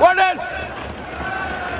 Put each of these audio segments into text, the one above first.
What else?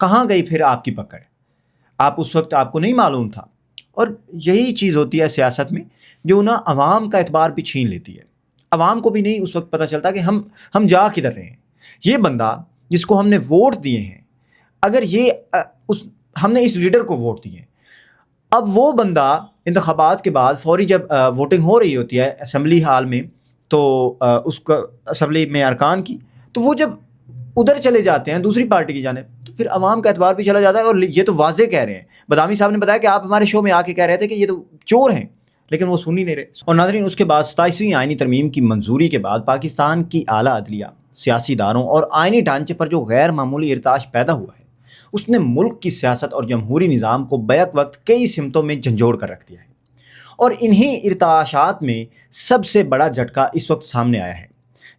کہاں گئی پھر آپ کی پکڑ؟ آپ اس وقت آپ کو نہیں معلوم تھا. اور یہی چیز ہوتی ہے سیاست میں جو نا عوام کا اعتبار بھی چھین لیتی ہے. عوام کو بھی نہیں اس وقت پتہ چلتا کہ ہم جا کدھر رہے ہیں. یہ بندہ جس کو ہم نے ووٹ دیے ہیں، اگر ہم نے اس لیڈر کو ووٹ دیے ہیں، اب وہ بندہ انتخابات کے بعد فوری جب ووٹنگ ہو رہی ہوتی ہے اسمبلی ہال میں، تو اس کا اسمبلی میں ارکان کی، تو وہ جب ادھر چلے جاتے ہیں دوسری پارٹی کی جانب، تو پھر عوام کا اعتبار بھی چلا جاتا ہے. اور یہ تو واضح کہہ رہے ہیں، بادامی صاحب نے بتایا کہ آپ ہمارے شو میں آ کے کہہ رہے تھے کہ یہ تو چور ہیں، لیکن وہ سن ہی نہیں رہے. اور ناظرین، اس کے بعد 27ویں آئینی ترمیم کی منظوری کے بعد پاکستان کی اعلیٰ عدلیہ، سیاسی اداروں اور آئینی ڈھانچے پر جو غیر معمولی ارتعاش پیدا ہوا ہے، اس نے ملک کی سیاست اور جمہوری نظام کو بیک وقت کئی سمتوں میں جھنجھوڑ کر رکھ دیا ہے. اور انہی ارتعاشات میں سب سے بڑا جھٹکا اس وقت سامنے آیا ہے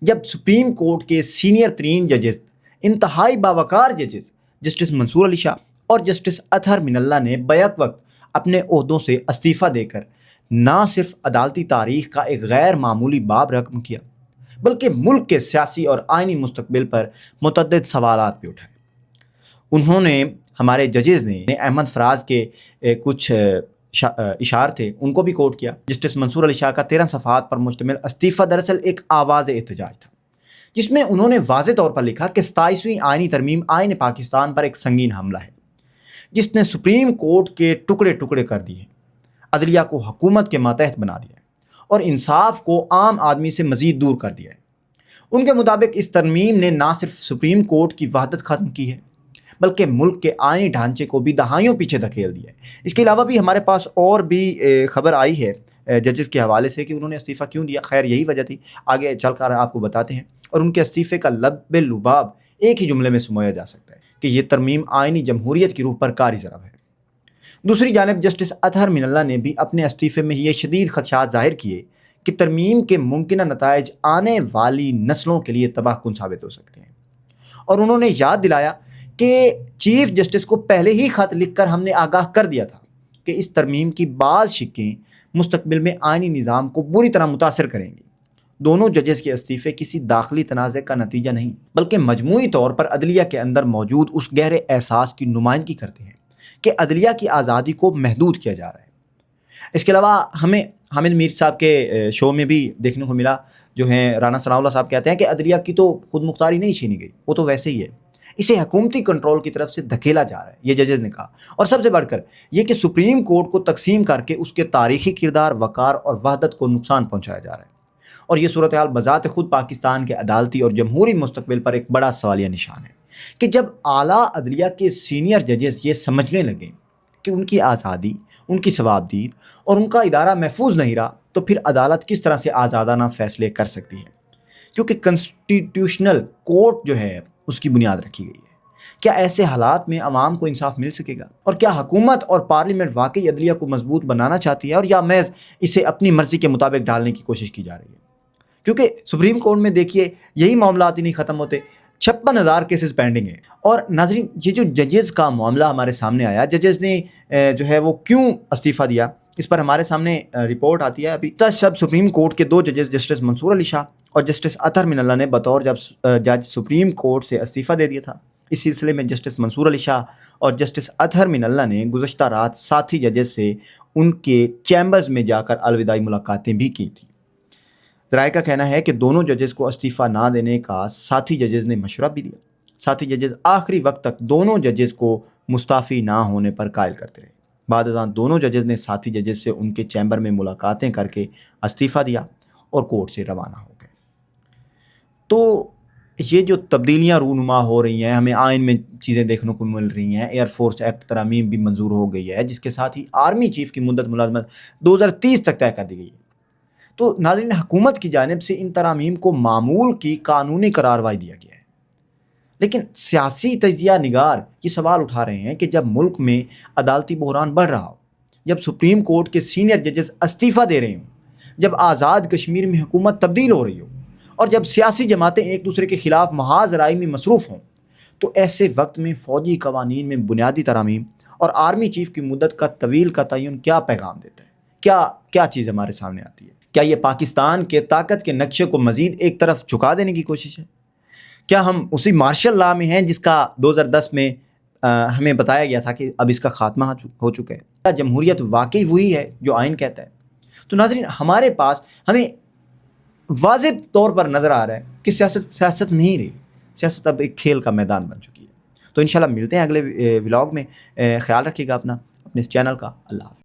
جب سپریم کورٹ کے سینئر ترین ججز، انتہائی باوقار ججز جسٹس منصور علی شاہ اور جسٹس اطہر من اللہ نے بیک وقت اپنے عہدوں سے استعفیٰ دے کر نہ صرف عدالتی تاریخ کا ایک غیر معمولی باب رقم کیا، بلکہ ملک کے سیاسی اور آئینی مستقبل پر متعدد سوالات بھی اٹھائے. انہوں نے، ہمارے ججز نے احمد فراز کے کچھ اشعار تھے ان کو بھی کوٹ کیا. جسٹس منصور علی شاہ کا 13 صفحات پر مشتمل استعفیٰ دراصل ایک آواز احتجاج تھا، جس میں انہوں نے واضح طور پر لکھا کہ 27ویں آئینی ترمیم آئین پاکستان پر ایک سنگین حملہ ہے جس نے سپریم کورٹ کے ٹکڑے ٹکڑے کر دیے، عدلیہ کو حکومت کے ماتحت بنا دیا اور انصاف کو عام آدمی سے مزید دور کر دیا ہے. ان کے مطابق اس ترمیم نے نہ صرف سپریم کورٹ کی وحدت ختم کی ہے، بلکہ ملک کے آئینی ڈھانچے کو بھی دہائیوں پیچھے دھکیل دیا ہے. اس کے علاوہ بھی ہمارے پاس اور بھی خبر آئی ہے ججز کے حوالے سے کہ انہوں نے استعفیٰ کیوں دیا. خیر یہی وجہ تھی، آگے چل کر آپ کو بتاتے ہیں. اور ان کے استعفے کا لب لباب ایک ہی جملے میں سمویا جا سکتا ہے کہ یہ ترمیم آئینی جمہوریت کی روح پر کاری ضرب ہے. دوسری جانب جسٹس اطہر من اللہ نے بھی اپنے استعفے میں یہ شدید خدشات ظاہر کیے کہ ترمیم کے ممکنہ نتائج آنے والی نسلوں کے لیے تباہ کن ثابت ہو سکتے ہیں. اور انہوں نے یاد دلایا کہ چیف جسٹس کو پہلے ہی خط لکھ کر ہم نے آگاہ کر دیا تھا کہ اس ترمیم کی بعض شقیں مستقبل میں آئینی نظام کو بری طرح متاثر کریں گی. دونوں ججز کے استعفے کسی داخلی تنازع کا نتیجہ نہیں، بلکہ مجموعی طور پر عدلیہ کے اندر موجود اس گہرے احساس کی نمائندگی کرتے ہیں کہ عدلیہ کی آزادی کو محدود کیا جا رہا ہے. اس کے علاوہ ہمیں حامد میر صاحب کے شو میں بھی دیکھنے کو ملا، جو ہیں رانا ثناء اللہ صاحب کہتے ہیں کہ عدلیہ کی تو خود مختاری نہیں چھینی گئی، وہ تو ویسے ہی ہے، اسے حکومتی کنٹرول کی طرف سے دھکیلا جا رہا ہے. یہ ججز نے کہا. اور سب سے بڑھ کر یہ کہ سپریم کورٹ کو تقسیم کر کے اس کے تاریخی کردار، وقار اور وحدت کو نقصان پہنچایا جا رہا ہے. اور یہ صورتحال بذات خود پاکستان کے عدالتی اور جمہوری مستقبل پر ایک بڑا سوالیہ نشان ہے کہ جب اعلیٰ عدلیہ کے سینئر ججز یہ سمجھنے لگیں کہ ان کی آزادی، ان کی ثوابدید اور ان کا ادارہ محفوظ نہیں رہا، تو پھر عدالت کس طرح سے آزادانہ فیصلے کر سکتی ہے؟ کیونکہ کنسٹیٹیوشنل کورٹ جو ہے اس کی بنیاد رکھی گئی ہے. کیا ایسے حالات میں عوام کو انصاف مل سکے گا؟ اور کیا حکومت اور پارلیمنٹ واقعی عدلیہ کو مضبوط بنانا چاہتی ہے، اور یا محض اسے اپنی مرضی کے مطابق ڈالنے کی کوشش کی جا رہی ہے؟ کیونکہ سپریم کورٹ میں دیکھیے یہی معاملات ہی نہیں ختم ہوتے، 56,000 کیسز پینڈنگ ہیں. اور ناظرین، یہ جو ججز کا معاملہ ہمارے سامنے آیا، ججز نے جو ہے وہ کیوں استعفیٰ دیا، اس پر ہمارے سامنے رپورٹ آتی ہے. ابھی شب سپریم کورٹ کے 2 ججز جسٹس منصور علی شاہ اور جسٹس اطہر من اللہ نے بطور جج سپریم کورٹ سے استعفیٰ دے دیا تھا. اس سلسلے میں جسٹس منصور علی شاہ اور جسٹس اطہر من اللہ نے گزشتہ رات ساتھی ججز سے ان کے چیمبرز میں جا کر الوداعی ملاقاتیں بھی کی تھیں. ذرائع کا کہنا ہے کہ دونوں ججز کو استعفیٰ نہ دینے کا ساتھی ججز نے مشورہ بھی دیا. ساتھی ججز آخری وقت تک دونوں ججز کو مستعفی نہ ہونے پر قائل کرتے رہے. بعد ازاں دونوں ججز نے ساتھی ججز سے ان کے چیمبر میں ملاقاتیں کر کے استعفیٰ دیا اور کورٹ سے روانہ ہو گئے. تو یہ جو تبدیلیاں رونما ہو رہی ہیں، ہمیں آئین میں چیزیں دیکھنے کو مل رہی ہیں. ایئر فورس ایکٹ ترامیم بھی منظور ہو گئی ہے، جس کے ساتھ ہی آرمی چیف کی مدت ملازمت 2030 تک طے کر دی گئی ہے. تو ناظرین، حکومت کی جانب سے ان ترامیم کو معمول کی قانونی قراروائی دیا گیا ہے، لیکن سیاسی تجزیہ نگار یہ سوال اٹھا رہے ہیں کہ جب ملک میں عدالتی بحران بڑھ رہا ہو، جب سپریم کورٹ کے سینئر ججز استعفیٰ دے رہے ہوں، جب آزاد کشمیر میں حکومت تبدیل ہو رہی ہو، اور جب سیاسی جماعتیں ایک دوسرے کے خلاف محاذ رائی میں مصروف ہوں، تو ایسے وقت میں فوجی قوانین میں بنیادی ترامیم اور آرمی چیف کی مدت کا طویل کا تعین کیا پیغام دیتا ہے؟ کیا چیز ہمارے سامنے آتی ہے؟ کیا یہ پاکستان کے طاقت کے نقشے کو مزید ایک طرف جھکا دینے کی کوشش ہے؟ کیا ہم اسی مارشل لا میں ہیں جس کا 2010 میں ہمیں بتایا گیا تھا کہ اب اس کا خاتمہ ہو چکا ہے. کیا جمہوریت واقعی وہی ہے جو آئین کہتا ہے؟ تو ناظرین ہمارے پاس ہمیں واضح طور پر نظر آ رہا ہے کہ سیاست نہیں رہی، سیاست اب ایک کھیل کا میدان بن چکی ہے. تو انشاءاللہ ملتے ہیں اگلے ولاگ میں. خیال رکھیے گا اپنا، اپنے اس چینل کا. اللہ حافظ.